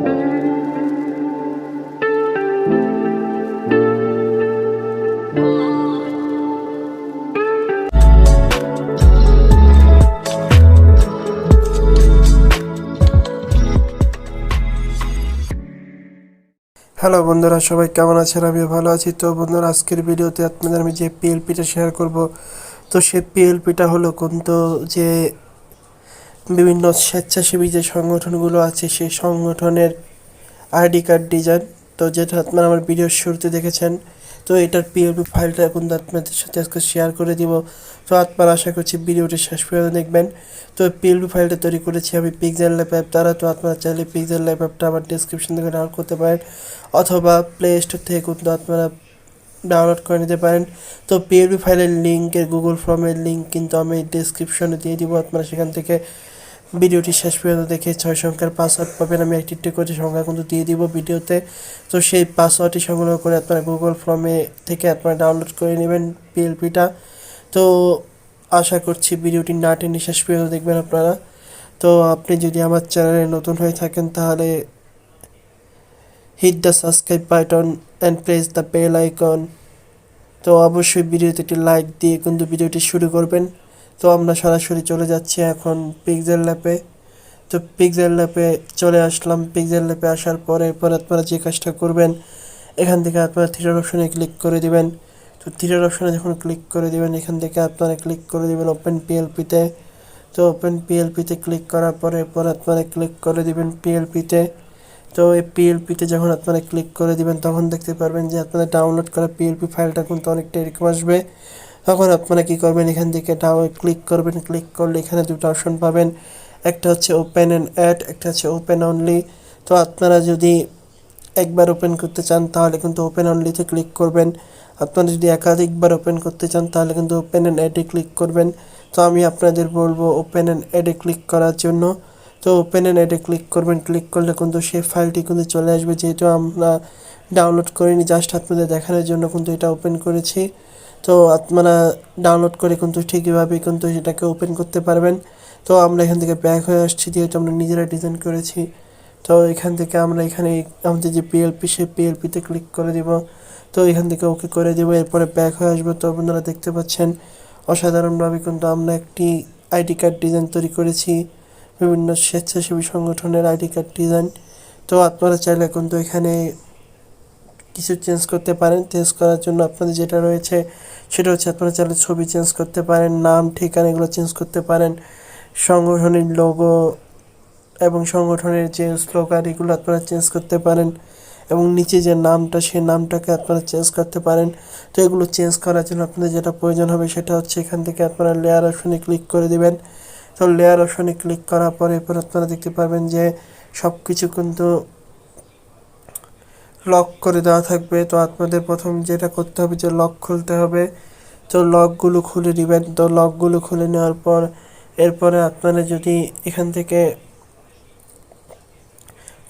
Hello বন্ধুরা, সবাই কেমন আছেন? আমি ভালো আছি। তো বন্ধুরা, আজকের ভিডিওতে আপনাদের আমি যে পিএলপিটা শেয়ার করব, তো সেই পিএলপিটা হলো কিন্তু যে বিভিন্ন স্বেচ্ছাসেবী যে সংগঠনগুলো আছে সেই সংগঠনের আইডি কার্ড ডিজাইন। তো যেটা আপনারা আমার ভিডিওর শুরুতে দেখেছেন, তো এটার পিএলপি ফাইলটা কিন্তু আপনাদের সাথে আজকে শেয়ার করে দিব। তো আপনারা আশা করছি ভিডিওটি শেষ পর্যন্ত দেখবেন। তো পিএলপি ফাইলটা তৈরি করেছি আমি পিক্সেল ল্যাব অ্যাপ দ্বারা। তো আপনারা চাইলে পিক্সেল ল্যাব অ্যাপটা আমার ডিসক্রিপশন থেকে ডাউনলোড করতে পারেন, অথবা প্লে স্টোর থেকে কিন্তু আপনারা ডাউনলোড করে নিতে পারেন। তো পিএলপি ফাইলের লিঙ্কের গুগল ফর্মের লিঙ্ক কিন্তু আমি ডিসক্রিপশনে দিয়ে দিব। আপনারা সেখান থেকে ভিডিওটি শেষ পর্যন্ত দেখে 6 সংখ্যার পাসওয়ার্ড পাবেন। আমি একটি করে সংখ্যা কিন্তু দিয়ে দিব ভিডিওতে। তো সেই পাসওয়ার্ডটি সংগ্রহ করে আপনারা গুগল ফর্মে থেকে আপনারা ডাউনলোড করে নেবেন পিএলপিটা। তো আশা করছি ভিডিওটি না টেনে শেষ পর্যন্ত দেখবেন আপনারা। তো আপনি যদি আমার চ্যানেলে নতুন হয়ে থাকেন তাহলে hit the subscribe button and press the bell icon. তো অবশ্যই ভিডিওতে একটি লাইক দিয়ে কিন্তু ভিডিওটি শুরু করবেন। তো আমরা সরাসরি চলে যাচ্ছি এখন পিক্সেল ল্যাবে। তো পিক্সেল ল্যাবে চলে আসলাম। পিক্সেল ল্যাবে আসার পরে আপনারা যে কাজটা করবেন, এখান থেকে আপনারা থ্রিডট অপশনে ক্লিক করে দিবেন। তো থ্রিডট অপশনে যখন ক্লিক করে দিবেন, এখান থেকে আপনারা ক্লিক করে দিবেন ওপেন পিএলপিতে। তো ওপেন পিএলপিতে ক্লিক করার পরে আপনারা ক্লিক করে দিবেন পিএলপিতে। তো এই পিএলপিতে যখন আপনারা ক্লিক করে দিবেন, তখন দেখতে পারবেন যে আপনারা ডাউনলোড করা পিএলপি ফাইলটা কিন্তু অনেকটা এরকম আসবে। তখন আপনারা কী করবেন, এখান থেকে ক্লিক করবেন। ক্লিক করলে এখানে দুটো অপশন পাবেন, একটা হচ্ছে ওপেন অ্যান্ড অ্যাড, একটা হচ্ছে ওপেন অনলি। তো আপনারা যদি একবার ওপেন করতে চান তাহলে কিন্তু ওপেন অনলিতে ক্লিক করবেন। আপনারা যদি একাধিকবার ওপেন করতে চান তাহলে কিন্তু ওপেন অ্যান্ড অ্যাডে ক্লিক করবেন। তো আমি আপনাদের বলবো ওপেন অ্যান্ড অ্যাডে ক্লিক করার জন্য। তো ওপেন অ্যান্ড অ্যাডে ক্লিক করবেন। ক্লিক করলে কিন্তু সেই ফাইলটি কিন্তু চলে আসবে, যেহেতু আমরা ডাউনলোড করিনি, জাস্ট আপনাদের দেখানোর জন্য কিন্তু এটা ওপেন করেছি। তো আপনারা ডাউনলোড করে কিন্তু ঠিকইভাবে কিন্তু সেটাকে ওপেন করতে পারবেন। তো আমরা এখান থেকে ব্যাক হয়ে আসছি, যেহেতু আমরা নিজেরা ডিজাইন করেছি। তো এখান থেকে আমরা এখানে আমাদের যে পিএলপি, সেই পিএলপিতে ক্লিক করে দিব। তো এখান থেকে ওকে করে দেবো, এরপরে ব্যাক হয়ে আসবো। তো আপনারা দেখতে পাচ্ছেন অসাধারণভাবে কিন্তু আমরা একটি আইডি কার্ড ডিজাইন তৈরি করেছি, বিভিন্ন স্বেচ্ছাসেবী সংগঠনের আইডি কার্ড ডিজাইন। তো আপনারা চাইলে কিন্তু এখানে কিছু চেঞ্জ করতে পারেন। চেঞ্জ করার জন্য আপনাদের যেটা রয়েছে সেটা হচ্ছে আপনারা চাইলে ছবি চেঞ্জ করতে পারেন, নাম ঠিকানা এগুলো চেঞ্জ করতে পারেন, সংগঠনের লোগো এবং সংগঠনের যে স্লোগান এগুলো আপনারা চেঞ্জ করতে পারেন, এবং নিচে যে নামটা সেই নামটাকে আপনারা চেঞ্জ করতে পারেন। তো এগুলো চেঞ্জ করার জন্য আপনাদের যেটা প্রয়োজন হবে সেটা হচ্ছে এখান থেকে আপনারা লেয়ার অপশনে ক্লিক করে দিবেন। তো লেয়ার অপশনে ক্লিক করার পরে আপনারা দেখতে পারবেন যে সব কিছু কিন্তু লক করে দেওয়া থাকবে। তো আপনাদের প্রথম যেটা করতে হবে যে লক খুলতে হবে। তো লকগুলো খুলে দিবেন। তো লকগুলো খুলে নেওয়ার পর এরপরে আপনারা যদি এখান থেকে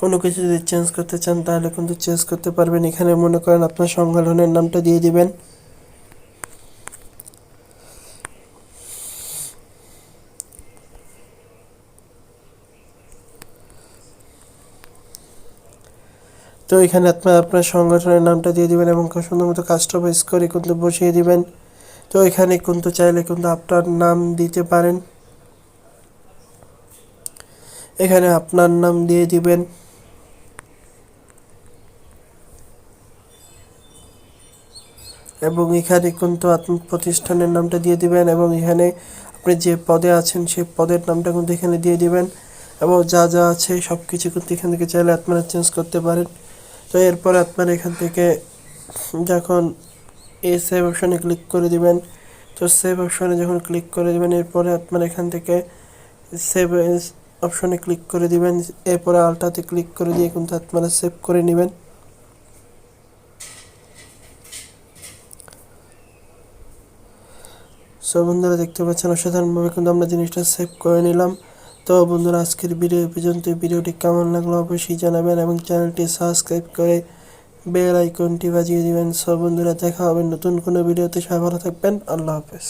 কোনো কিছু যদি চেঞ্জ করতে চান তাহলে কিন্তু চেঞ্জ করতে পারবেন। এখানে মনে করেন আপনার সংগঠনের নামটা দিয়ে দিবেন। তো এখানে আপনার সংগঠনের নামটা দিয়ে দিবেন এবং সুন্দর মতো কাস্টমাইজ করে কিন্তু বসিয়ে দিবেন। তো এখানে কিন্তু চাইলে কিন্তু আপনার নাম দিতে পারেন, এখানে আপনার নাম দিয়ে দিবেন। এবং এখানে কিন্তু আপনার প্রতিষ্ঠানের নামটা দিয়ে দিবেন, এবং এখানে আপনি যে পদে আছেন সেই পদের নামটা কিন্তু এখানে দিয়ে দিবেন, এবং যা যা আছে সব কিছু কিন্তু এখান থেকে চাইলে আপনারা চেঞ্জ করতে পারেন। তো এরপরে আপনারা এখান থেকে যখন এই সেভ অপশনে ক্লিক করে দিবেন, তো সেভ অপশনে যখন ক্লিক করে দিবেন এরপরে আপনারা এখান থেকে সেভ অপশনে ক্লিক করে দিবেন। এরপরে আলটাতে ক্লিক করে দিয়ে কিন্তু আপনারা সেভ করে নেবেন। সো বন্ধুরা দেখতে পাচ্ছেন অসাধারণভাবে কিন্তু আমরা জিনিসটা সেভ করে নিলাম। তো বন্ধুরা, আজকের ভিডিও পর্যন্ত। ভিডিওটি কেমন লাগলো অবশ্যই জানাবেন, এবং চ্যানেলটি সাবস্ক্রাইব করে বেল আইকনটি বাজিয়ে দিবেন। সো বন্ধুরা, দেখা হবে নতুন কোনো ভিডিওতে। সবাই ভালো থাকবেন। আল্লাহ হাফেজ।